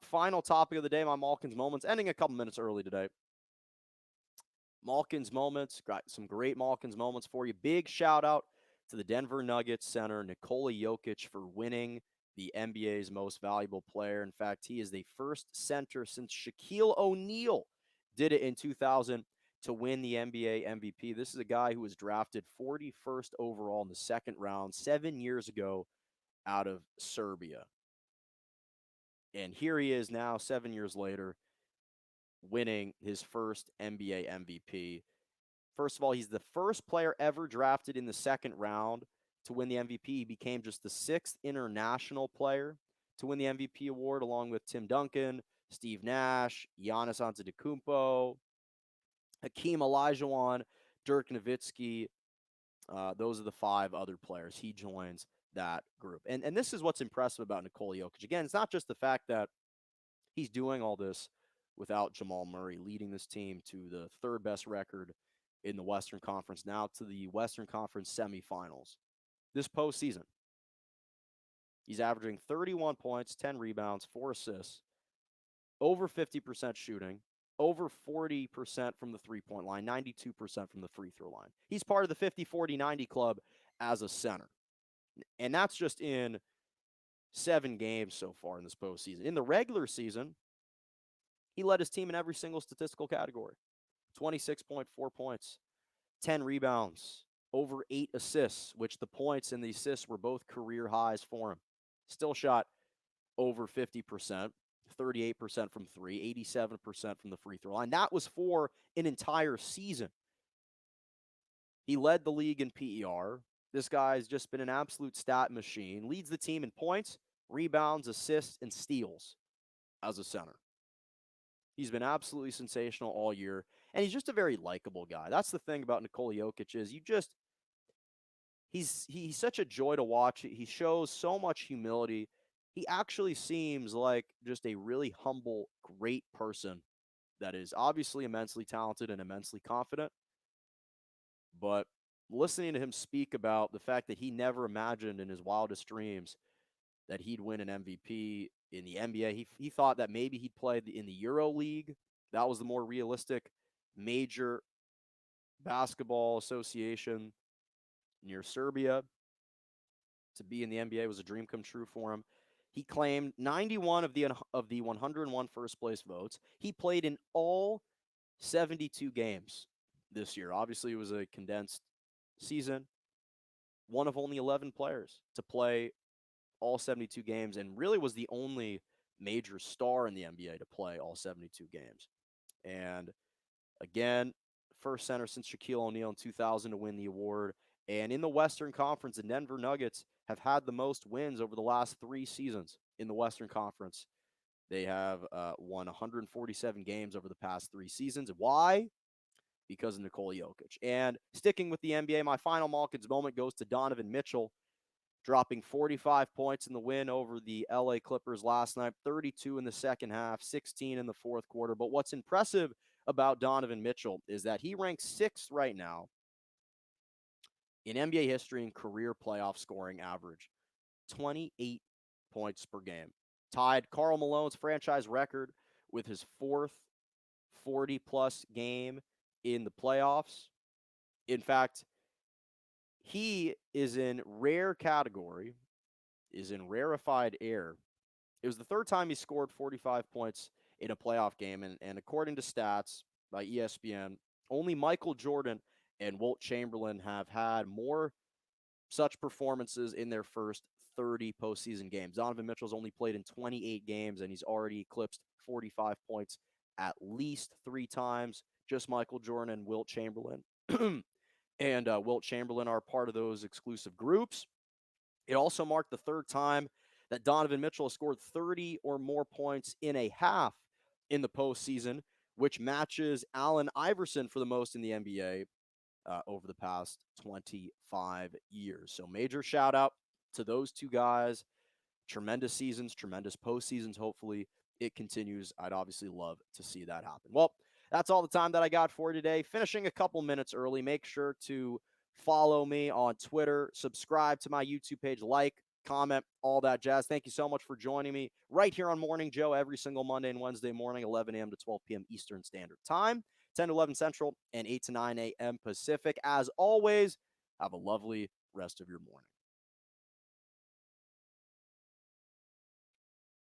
Final topic of the day, my Malkin's moments, ending a couple minutes early today. Malkin's moments, got some great Malkin's moments for you. Big shout out to the Denver Nuggets center, Nikola Jokic, for winning the NBA's most valuable player. In fact, he is the first center since Shaquille O'Neal did it in 2000 to win the NBA MVP. This is a guy who was drafted 41st overall in the second round 7 years ago out of Serbia. And here he is now, 7 years later, winning his first NBA MVP. First of all, he's the first player ever drafted in the second round to win the MVP. He became just the sixth international player to win the MVP award, along with Tim Duncan, Steve Nash, Giannis Antetokounmpo, Hakeem Olajuwon, Dirk Nowitzki. Those are the five other players. He joins that group. And this is what's impressive about Nikola Jokic. Again, it's not just the fact that he's doing all this without Jamal Murray, leading this team to the third best record in the Western Conference, now to the Western Conference semifinals. This postseason, he's averaging 31 points, 10 rebounds, 4 assists, over 50% shooting, over 40% from the three-point line, 92% from the free throw line. He's part of the 50-40-90 club as a center. And that's just in 7 games so far in this postseason. In the regular season, he led his team in every single statistical category. 26.4 points, 10 rebounds, over 8 assists, which the points and the assists were both career highs for him. Still shot over 50%, 38% from three, 87% from the free throw line. That was for an entire season. He led the league in PER. This guy's just been an absolute stat machine. Leads the team in points, rebounds, assists, and steals as a center. He's been absolutely sensational all year, and he's just a very likable guy. That's the thing about Nikola Jokic is he's such a joy to watch. He shows so much humility. He actually seems like just a really humble, great person that is obviously immensely talented and immensely confident. But listening to him speak about the fact that he never imagined in his wildest dreams that he'd win an MVP in the NBA. He thought that maybe he'd play in the Euro League. That was the more realistic major basketball association near Serbia. To be in the NBA was a dream come true for him. He claimed 91 of the 101 first place votes. He played in all 72 games this year. Obviously, it was a condensed season. One of only 11 players to play all 72 games, and really was the only major star in the NBA to play all 72 games. And again, first center since Shaquille O'Neal in 2000 to win the award. And in the Western Conference, the Denver Nuggets have had the most wins over the last 3 seasons in the Western Conference. They have won 147 games over the past 3 seasons. Why? Because of Nikola Jokic. And sticking with the NBA, my final Malkin's moment goes to Donovan Mitchell, dropping 45 points in the win over the LA Clippers last night, 32 in the second half, 16 in the fourth quarter. But what's impressive about Donovan Mitchell is that he ranks 6th right now in NBA history in career playoff scoring average, 28 points per game. Tied Karl Malone's franchise record with his 4th 40-plus game in the playoffs. In fact, he is in rare category, is in rarefied air. It was the 3rd time he scored 45 points in a playoff game, and according to stats by ESPN, only Michael Jordan and Wilt Chamberlain have had more such performances in their first 30 postseason games. Donovan Mitchell's only played in 28 games, and he's already eclipsed 45 points at least 3 times. Just Michael Jordan and Wilt Chamberlain. And Wilt Chamberlain are part of those exclusive groups. It also marked the 3rd time that Donovan Mitchell has scored 30 or more points in a half in the postseason, which matches Allen Iverson for the most in the NBA over the past 25 years. So major shout out to those 2 guys. Tremendous seasons, tremendous postseasons. Hopefully it continues. I'd obviously love to see that happen. Well, that's all the time that I got for today. Finishing a couple minutes early. Make sure to follow me on Twitter, subscribe to my YouTube page, like, comment, all that jazz. Thank you so much for joining me right here on Morning Joe every single Monday and Wednesday morning, 11 a.m. to 12 p.m. Eastern Standard Time, 10 to 11 Central, and 8 to 9 a.m. Pacific. As always, have a lovely rest of your morning.